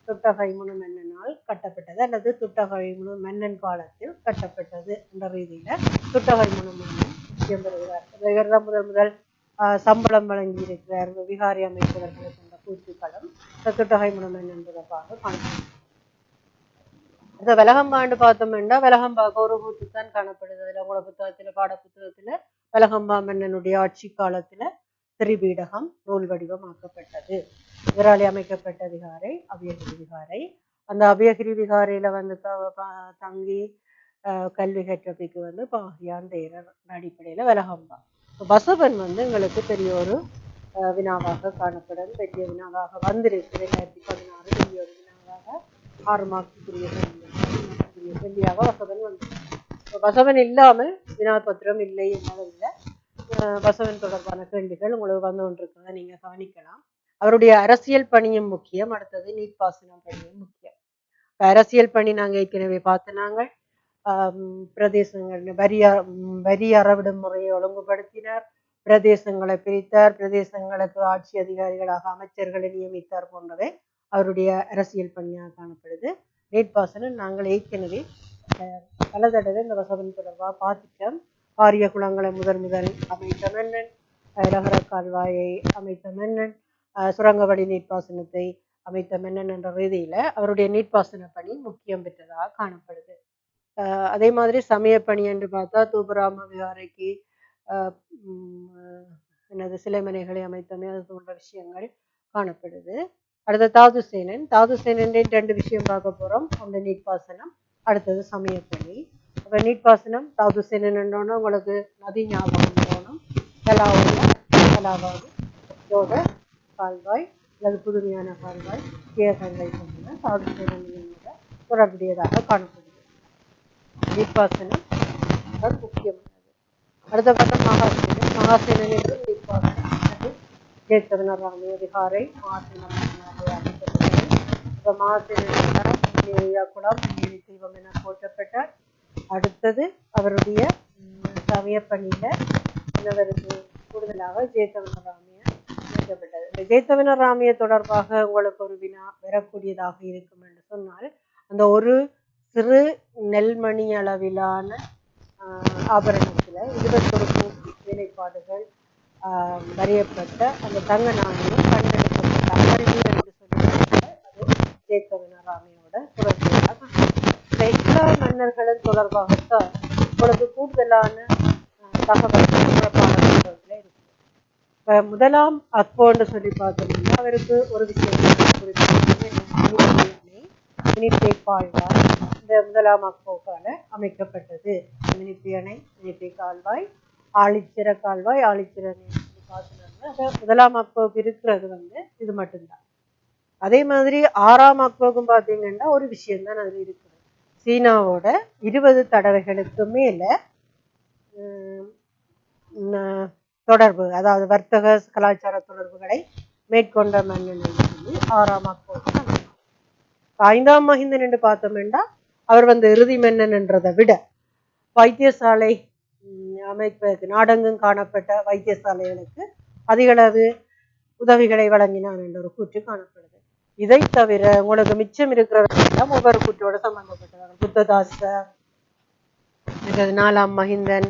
துட்டகை முனு மன்னனால் கட்டப்பட்டது அல்லது துட்டகை முனு மன்னன் காலத்தில் கட்டப்பட்டது என்ற ரீதியில துட்டகை முனு மன்னன் முக்கியம் பெறுகிறார். இவர் தான் முதல் சம்பளம் வழங்கி இருக்கிறார். விகாரி அமைப்பவர்களை கொண்ட கூற்றுக்களும் துட்டகை முனு மன்னன் தொடர்பாக காணப்படுது. இந்த வெலகம்பாண்டு பார்த்தோம்னா வெலகம்பாக்கு ஒரு கூத்து தான் காணப்படுது. அதுல உங்களோட புத்தகத்துல பாட புத்தகத்துல வெலகம்பா மன்னனுடைய ஆட்சி காலத்துல திரிபீடகம் நூல் வடிவமாக்கப்பட்டது. இவராலே அமைக்கப்பட்ட விகாரை அபியகிரி விகாரை. அந்த அபியகிரி விகாரையில தங்கி கல்வி கற்றபிக்கு பாகியான் தேரர் அடிப்படையில வெலகம்பா. பசவன் எங்களுக்கு பெரிய ஒரு வினாவாக காணப்படும். பெரிய வினாவாக வந்திருக்கு 2016 பெரிய ஒரு வினாவாக 6 மார்க்குரிய கேள்வியாக வசவன் வசவன் இல்லாமல் வினாபத்திரம் இல்லை என்பதில்லை. வசவன் தொடர்பான கேள்விகள் உங்களுக்கு வந்து கொண்டிருக்கிறத நீங்க கவனிக்கலாம். அவருடைய அரசியல் பணியும் முக்கியம். அடுத்தது நீர்ப்பாசனம் பணியும் முக்கியம். அரசியல் பணி நாங்க ஏற்கனவே பார்த்து நாங்கள் பிரதேசங்கள் வரி அறவிடும் முறையை ஒழுங்குபடுத்தினார், பிரதேசங்களை பிரித்தார், பிரதேசங்களுக்கு ஆட்சி அதிகாரிகளாக அமைச்சர்களை நியமித்தார் போன்றவை அவருடைய அரசியல் பணியாக காணப்படுது. நீர்ப்பாசனம் நாங்கள் ஏற்கனவே பல தடவை இந்த வசவன் தொடர்பாக பார்த்துட்டோம். பாரிய குளங்களை முதல் அமைத்த மன்னன், ரகர கால்வாயை அமைத்த மன்னன், சுரங்கவழி நீர்ப்பாசனத்தை அமைத்த மன்னன் என்ற ரீதியில அவருடைய நீர்ப்பாசன பணி முக்கியம் பெற்றதாக காணப்படுது. அதே மாதிரி சமய பணி என்று பார்த்தா தூபராம விகாரைக்கு என்னது சிலைமனைகளை அமைத்தமை அது போன்ற விஷயங்கள் காணப்படுது. அடுத்த தாதுசேனன் 2 விஷயம் பார்க்க போறோம். ஒன்று நீர்ப்பாசனம், அடுத்தது சமயப்பணி. அப்ப நீர்ப்பாசனம் தாதுசேனன் என்னன்னா உங்களுக்கு நதி ஞாபகம் போகணும். கலாவாது யோக கால்வாய் அல்லது புதுமையான கால்வாய் கீழகங்கை போன்ற தாதுசேனன் தொடர்புடையதாக காணப்படுது. நீர்ப்பாசனம் முக்கியமானது. அடுத்த பக்கம் மகாசேனன் என்று நீர்ப்பாசனம் ஜேத்தவனராமிய விகாரை குளம் தெய்வம் என போற்றப்பட்டார். அடுத்தது அவருடைய சமய பணியில இன்னவருக்கு கூடுதலாக ஜேத்தவனராமிய அமைக்கப்பட்டது. இந்த ஜேத்தவனராமிய தொடர்பாக உங்களுக்கு ஒரு வினா வரக்கூடியதாக இருக்கும் என்று சொன்னால், அந்த ஒரு சிறு நெல்மணி அளவிலான ஆபரணத்துல 21 வேலைப்பாடுகள் வரையப்பட்ட அந்த தங்க நாணயம் கண்டெடுக்கப்பட்ட அமர்வு என்று சொல்லுவாங்க. அது ஜேத்தவனராமியோட தொடர்புடையதாக எல்லா மன்னர்களும் தொடர்பாகத்தான் உங்களுக்கு கூடுதலான தகவல்கள் பாடப்புத்தகத்துல இருக்கு. முதலாம் அக்போன்னு சொல்லி பார்த்தோம்னா அவருக்கு ஒரு விஷயம் மினிப்பே கால்வாய் இந்த முதலாம் அக்போக்கால அமைக்கப்பட்டது. மினிப்பே அணை, மினிப்பே கால்வாய், ஆழிச்சிற கால்வாய், ஆழிச்சிற முதலாம் அக்போக்கு இருக்கிறது இது மட்டும்தான். அதே மாதிரி 6ஆம் அக்போக்கும் பார்த்தீங்கன்னா ஒரு விஷயம் தான் அது இருக்குது. சீனாவோட 20 தடவைகளுக்கு மேல தொடர்பு, அதாவது வர்த்தக கலாச்சார தொடர்புகளை மேற்கொண்ட மன்னன் சொல்லி 6ஆம் அக்போக்கு. 5ஆம் மகிந்தன் என்று பார்த்தோம்னா அவர் இறுதி மன்னன் என்றதை விட வைத்தியசாலை அமைப்பதற்கு, நாடெங்கும் காணப்பட்ட வைத்தியசாலைகளுக்கு அதிகளவு உதவிகளை வழங்கினான் என்ற ஒரு கூற்று காணப்படுது. இதை தவிர உங்களுக்கு மிச்சம் இருக்கிறவர்கள் ஒவ்வொரு கூற்றோடு சம்பந்தப்பட்டவர்கள். புத்ததாச, 4ஆம் மகிந்தன்,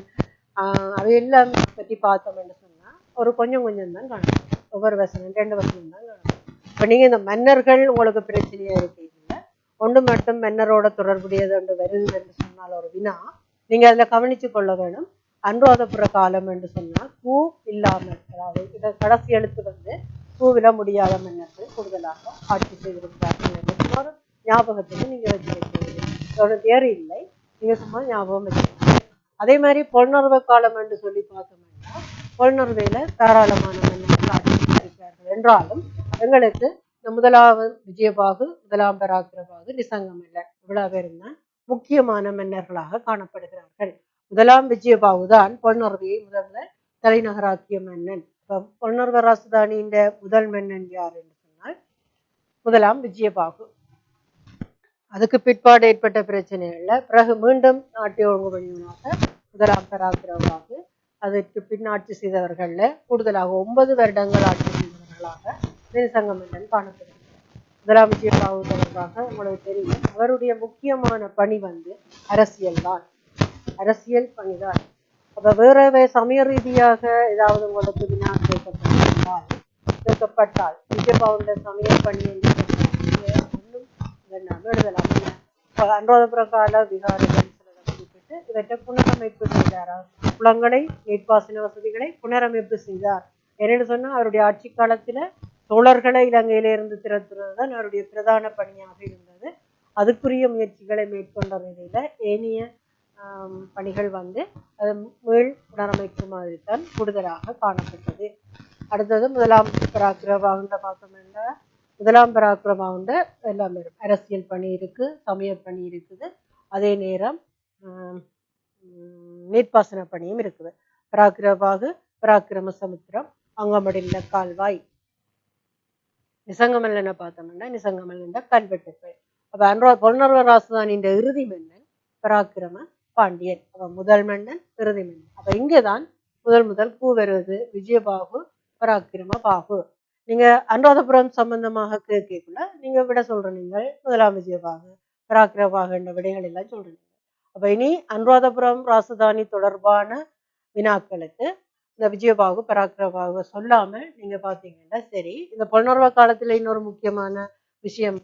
அவையெல்லாம் பற்றி பார்த்தோம் என்று சொன்னா ஒரு கொஞ்சம் தான் காணப்படும். ஒவ்வொரு வசனம் 2 வசனம் தான் காணப்படும். இப்ப நீங்க இந்த மன்னர்கள் உங்களுக்கு பிரச்சனையா இருக்கீங்க, ஒன்று மட்டும் மன்னரோட தொடர்புடையது என்று வருது என்று சொன்னால் ஒரு வினா நீங்க அதுல கவனிச்சு கொள்ள வேணும். அனுராதபுர காலம் என்று சொன்னால் பூ இல்லாமல், அதாவது இதை கடைசி எழுத்து பூவில முடியாத மன்னர்கள் கூடுதலாக ஆட்சி செய்திருக்கிறார்கள் என்று ஒரு ஞாபகத்துக்கு நீங்க வச்சிருக்கீங்க. தேர் இல்லை, நீங்க சும்மா ஞாபகம் வச்சிருக்கீங்க. அதே மாதிரி பொன்னர்வ காலம் என்று சொல்லி பார்த்தோம்னா பொன்னர்வையில தாராளமான மன்னர்கள் ஆட்சி செய்திருக்கிறார்கள் என்றாலும் எங்களுக்கு இந்த முதலாவது விஜயபாகு, முதலாம் பராக்கிரபாகு, நிசங்கமல்லன் இவ்வளவு பேரும் தான் முக்கியமான மன்னர்களாக காணப்படுகிறார்கள். முதலாம் விஜயபாகு தான் பொன்னர்வையை முதல்ல தலைநகராக்கிய மன்னன். பொன்னர்வ ராசதானியின் முதல் மன்னன் யார் என்று சொன்னால் முதலாம் விஜயபாகு. அதுக்கு பிற்பாடு ஏற்பட்ட பிரச்சனைகள்ல பிறகு மீண்டும் நாட்டை ஒழுங்குபடுத்தினாக முதலாம் பராக்கிரபாகு. அதற்கு பின் ஆட்சி செய்தவர்கள்ல கூடுதலாக 9 வருடங்கள் ஆட்சி செய்தவர்களாக நிசங்கமல்லன் காணப்படுகிறார். முதலாம் விஜயபாகு தொடர்பாக உங்களுக்கு தெரியும், அவருடைய முக்கியமான பணி அரசியல் தான், அரசியல் பணிதான். அப்ப வேற சமய ரீதியாக ஏதாவது உங்களுக்கு வினா கேட்கப்பட்டால் விஜயபாகுடைய சமய பணி ஒன்றும் எழுதலாம். அனுராதபுர கால விகாரங்கள் குறிப்பிட்டு இவற்றை புனரமைப்பு செய்தார். குளங்களை, நீர்ப்பாசன வசதிகளை புனரமைப்பு செய்தார். என்னென்னு சொன்னா அவருடைய ஆட்சி காலத்துல தோழர்களை இலங்கையிலிருந்து திரட்டுறது தான் அவருடைய பிரதான பணியாக இருந்தது. அதுக்குரிய முயற்சிகளை மேற்கொண்ட நிலையில ஏனைய பணிகள் அது மீள் புனரமைப்பு மாதிரி தான் கூடுதலாக காணப்பட்டது. அடுத்தது முதலாம் பராக்கிரபாகுண்ட பார்த்தோம்னா முதலாம் பராக்கிரபாகுண்ட எல்லாமே அரசியல் பணி இருக்கு, சமய பணி இருக்குது, அதே நேரம் நீர்ப்பாசன பணியும் இருக்குது. பராக்கிரபாகு பராக்கிரம சமுத்திரம், அங்கமடிந்த கால்வாய். நிசங்கமல்லனை பார்த்தோம்னா நிசங்கமல்லன் கல்வெட்டுக்கள். அப்ப பொன்னர்வ ராசதானியின் இறுதி மன்னன் பராக்கிரம பாண்டியன். அப்ப முதல் மன்னன், இறுதி மன்னன். அப்ப இங்கேதான் முதல் பூ வருவது விஜயபாகு, பராக்கிரம பாகு. நீங்க அனுராதபுரம் சம்பந்தமாக கேட்கக்குள்ள நீங்க விட சொல்றீங்க முதலாம் விஜயபாகு, பராக்கிரபாகு என்ற விடைகள் எல்லாம் சொல்றீங்க. அப்ப இனி அனுராதபுரம் ராசதானி தொடர்பான வினாக்களுக்கு இந்த விஜயபாகு, பராக்கிரபாகு சொல்லாம நீங்க பாத்தீங்கன்னா சரி. இந்த பொன்னர்வ காலத்துல இன்னொரு முக்கியமான விஷயம்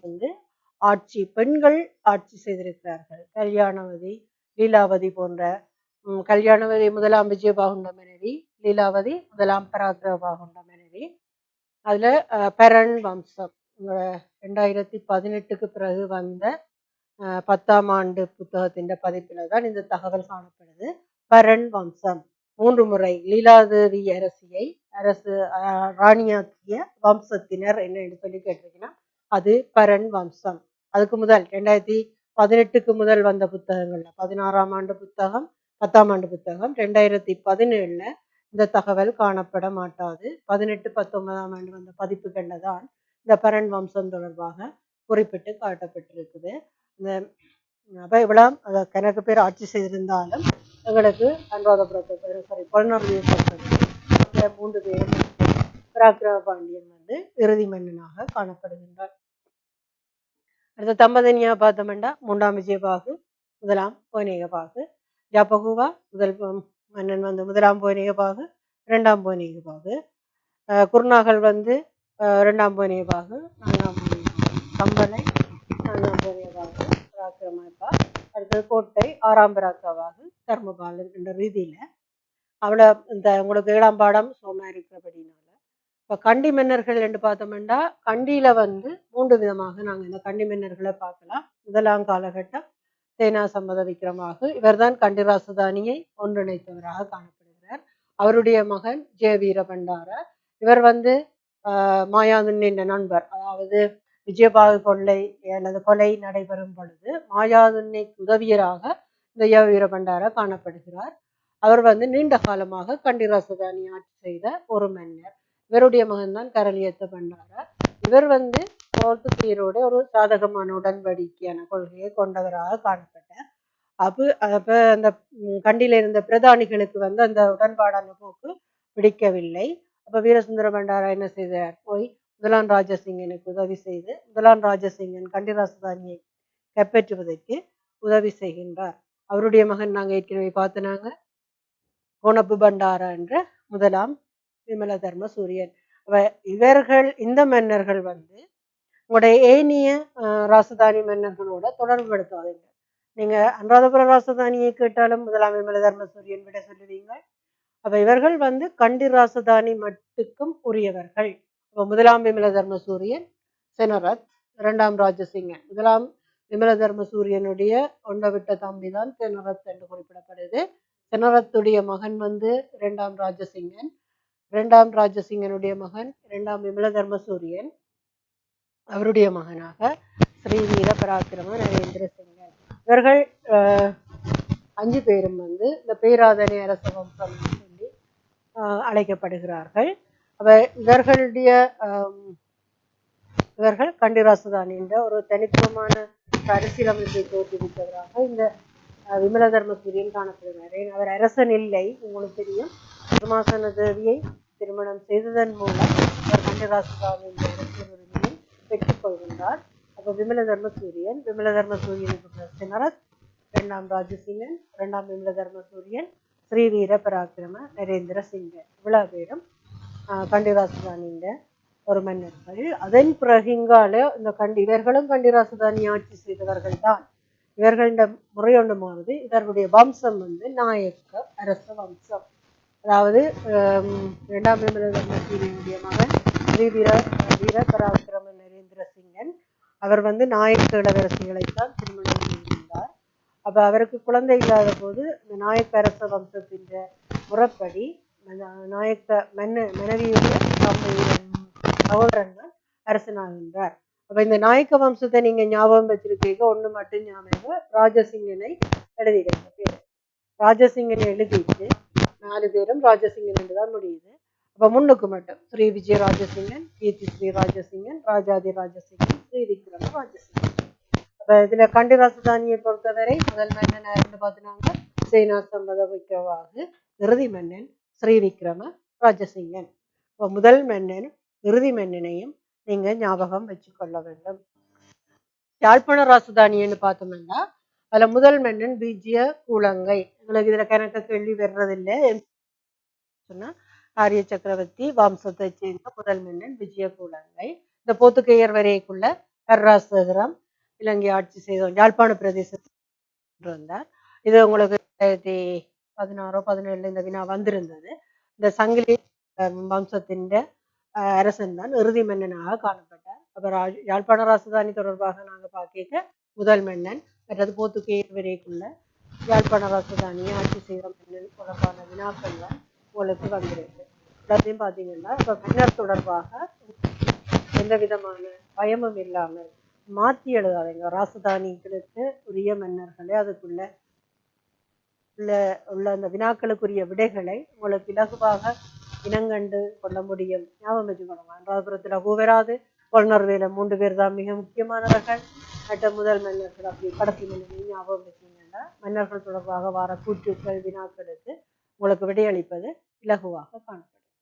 ஆட்சி, பெண்கள் ஆட்சி செய்திருக்கிறார்கள். கல்யாணவதி, லீலாவதி போன்ற கல்யாணவதி முதலாம் விஜயபாகுண்ட மனைவி, லீலாவதி முதலாம் பராக்கிரபாகுண்ட மனைவி. அதுல பெரன் வம்சம் 2018க்கு பிறகு வந்த 10ஆம் ஆண்டு புத்தகத்தின் பதிப்பில தான் இந்த தகவல் காணப்படுது. பரன் வம்சம் 3 முறை லீலாதேவி அரசு ராணியாக்கிய வம்சத்தினர் என்னன்னு சொல்லி கேட்டிருக்கீங்கன்னா அது பரன் வம்சம். அதுக்கு முதல் 2018க்கு முதல் வந்த புத்தகங்கள்ல 16ஆம் ஆண்டு புத்தகம், 10ஆம் ஆண்டு புத்தகம், 2017ல இந்த தகவல் காணப்பட மாட்டாது. 18, 19ஆம் ஆண்டு வந்த பதிப்புகள்ல தான் இந்த பரன் வம்சம் தொடர்பாக குறிப்பிட்டு காட்டப்பட்டிருக்குது. இந்த இவ்வளவு கணக்கு பேர் ஆட்சி செய்திருந்தாலும் எங்களுக்கு அனுராதபுரத்தை பொன்னர்வையை 3 பேரும் பராக்கிரம பாண்டியன் இறுதி மன்னனாக காணப்படுகின்றார். அடுத்த தம்பதனியா பார்த்தோம்னா 3ஆம் விஜயபாகு, முதலாம் போனேகபாகு. ஜாபகுவா முதல் மன்னன் முதலாம் போனேகபாகு, 2ஆம் போனேகபாகு. குருநாகல் 2ஆம் போனேகபாகு, 4ஆம் போனேகபாகு. கம்பளை 4ஆம் போனேகபாகு, பராக்கிரமப்பா. அடுத்தது கோட்டை 6ஆம் பராக்கிரபாகு, தர்மபாலன் என்ற ரீதியில அவளை இந்த உங்களுக்கு 7ஆம் பாடம் சோமா இருக்கிறபடினால இப்ப கண்டி மன்னர்கள் என்று பார்த்தோம்னா கண்டியில வந்து 3 விதமாக நாங்க இந்த கண்டி மன்னர்களை பார்க்கலாம். முதலாம் காலகட்டம் சேனா சம்மத விக்ரமாக இவர்தான் கண்டி ராசதானியை ஒன்றிணைத்தவராக காணப்படுகிறார். அவருடைய மகன் ஜெய வீர பண்டார இவர் வந்து மாயாதுன்னின் நண்பர். அதாவது விஜயபாகு கொள்ளை அல்லது கொலை நடைபெறும் பொழுது மாயாதுன்னைக்கு உதவியராக இந்த ஜெய வீர பண்டார காணப்படுகிறார். அவர் வந்து நீண்ட காலமாக கண்டி ராசதானி ஆட்சி செய்த ஒரு மன்னர். இவருடைய மகன் தான் கரளியத்த பண்டார. இவர் வந்து போர்த்துகீயரோட ஒரு சாதகமான உடன்படிக்கையான கொள்கையை கொண்டவராக காணப்பட்டார். அப்ப அந்த கண்டியில இருந்த பிரதானிகளுக்கு வந்து அந்த உடன்பாடான போக்கு பிடிக்கவில்லை. அப்ப வீரசுந்தர பண்டாரா என்ன செய்தார்? போய் முதலாம் ராஜசிங்கனுக்கு உதவி செய்து முதலாம் ராஜசிங்கன் கண்டி ராசதானியை கைப்பற்றுவதற்கு உதவி செய்கின்றார். அவருடைய மகன் நாங்க ஏற்கனவே பார்த்தனாங்க கோணப்பு பண்டாரா என்ற முதலாம் விமல தர்ம சூரியன். இவர்கள் இந்த மன்னர்கள் வந்து உங்களுடைய ஏனிய ராசதானி மன்னர்களோட தொடர்பு படுத்தாதீங்க. நீங்க அனுராதபுர ராசதானியை கேட்டாலும் முதலாம் விமல தர்ம சூரியன் விட சொல்லுவீங்க. அப்ப இவர்கள் வந்து கண்டி ராசதானி மட்டுக்கும் உரியவர்கள். அப்ப முதலாம் விமல தர்ம சூரியன் செனரத், இரண்டாம் ராஜசிங்கன். முதலாம் விமல தர்ம சூரியனுடைய ஒண்டவிட்ட தம்பி தான் செனரத் என்று குறிப்பிடப்படுது. செனரத்துடைய மகன் வந்து இரண்டாம் ராஜசிங்கன். இரண்டாம் ராஜசிங்கனுடைய மகன் இரண்டாம் விமல தர்ம சூரியன். அவருடைய மகனாக ஸ்ரீ வீர பராக்கிரம நரேந்திர சிங்கன். இவர்கள் 5 பேரும் வந்து இந்த பேராதனை அரச வம்சம் சொல்லி அழைக்கப்படுகிறார்கள். இவர்கள் கண்டி ராசதானி என்ற ஒரு தனித்துவமான அரசியலமைப்பை தோற்றுவித்தவராக இந்த விமல தர்ம சூரியன் காணப்படுகிறார். அவர் அரசன் இல்லை, உங்களுக்கு தெரியும். சிம்மாசன தேவியை திருமணம் செய்ததன் மூலம் அவர் கண்டி ராசதானி என்ற அரசியல் உரிமையை பெற்றுக் கொள்கின்றார். அப்ப விமல தர்ம சூரியனுக்கு செனரத், இரண்டாம் ராஜசிங்கன், இரண்டாம் விமல தர்ம சூரியன், ஸ்ரீ வீர பராக்கிரம நரேந்திர சிங்கன், இவ்வளவு பேரும் கண்டி ராசதானின்ற ஒரு மன்னர்கள். அதன் பிறகு இங்கால இந்த இவர்களும் கண்டி ராசதானி ஆட்சி செய்தவர்கள் தான். இவர்களிட முறை ஒன்று மாறுது. இவர்களுடைய வம்சம் வந்து நாயக்க அரச வம்சம். அதாவது இரண்டாம் விமல தர்ம சூரியனுடைய மகன் ஸ்ரீ வீர பராக்கிரம நரேந்திர சிங்கன். அவர் வந்து நாயக்க இளவரசிகளைத்தான் திருமணம் செய்திருந்தார். அப்ப அவருக்கு குழந்தை இல்லாத போது இந்த நாயக்க அரச வம்சத்தின் முறைப்படி நாயக்க மனைவியுடைய சகோதரன் தான் அரசனாகின்றார். அப்ப இந்த நாயக்க வம்சத்தை நீங்க ஞாபகம் வச்சிருக்கீங்க. ஒண்ணு மட்டும் ஞாபகம், ராஜசிங்கனை எழுதிடுங்க. பேரு ராஜசிங்கனை எழுதிட்டு 4 பேரும் ராஜசிங்கன் என்றுதான் முடியுது. அப்ப முன்னுக்கு மட்டும் ஸ்ரீ விஜய ராஜசிங்கன், கீர்த்தி ஸ்ரீ ராஜசிங்கன், ராஜாதி ராஜசிங்கன், ஸ்ரீ விக்ரம ராஜசிங்கன். அப்ப இதுல கண்டி ராசதானியை பொறுத்தவரை முதல் மன்னன் யாருன்னு பார்த்தினாங்க சேனா சம்மத விக்ரவாகு, இறுதி மன்னன் ஸ்ரீ விக்ரம ராஜசிங்கன். இப்ப முதல் மன்னன் இறுதி மன்னனையும் நீங்க ஞாபகம் வச்சுக்கொள்ள வேண்டும். யாழ்ப்பாண ராசதானின்னு பார்த்தோம்னா அதுல முதல் மன்னன் விஜய கூலங்கை. உங்களுக்கு இதுல கணக்க கேள்வி வர்றதில்லை சொன்னா ஆரிய சக்கரவர்த்தி வம்சத்தை சேர்ந்த முதல் மன்னன் விஜய கூலங்கை. இந்த போத்துக்கையர் வரைக்குள்ள கர்ராசேகரம் இலங்கை ஆட்சி செய்தோம் யாழ்ப்பாண பிரதேசத்தில் வந்தார். இது உங்களுக்கு 2016 17 இந்த வினா வந்திருந்தது. இந்த சங்கிலி வம்சத்தின் அரசன் தான் இறுதி மன்னனாக காணப்பட்டார். அப்ப யாழ்ப்பாண ராசதானி தொடர்பாக நாங்க பார்க்க முதல் மன்னன் மற்றது போத்துக்கையர் வரைக்குள்ள யாழ்ப்பாண ராசதானியை ஆட்சி செய்த மன்னன் தொடர்பான வினாக்கள் தான் உங்களுக்கு வந்திருக்கு. எல்லாத்தையும் பார்த்தீங்கன்னா இப்ப மன்னர் தொடர்பாக எந்த விதமான பயமும் இல்லாமல் மாற்றி எழுதாதீங்க. ராசதானிகளுக்கு உரிய மன்னர்களே அதுக்குள்ள உள்ள அந்த வினாக்களுக்குரிய விடைகளை உங்களுக்கு இலகுவாக இனங்கண்டு கொள்ள முடியும். ஞாபகம் வச்சுக்கணும். அனுராதபுரத்துல கூவராது, பொல்னர்வேல 3 பேர் தான் மிக முக்கியமானவர்கள். மற்ற முதல் மன்னர்கள் அப்படி கடைசி மன்னனை ஞாபகம் வச்சீங்கன்னா மன்னர்கள் தொடர்பாக வர கூற்றுக்கள் வினாக்களுக்கு உங்களுக்கு விடையளிப்பது இலகுவாக காணும்.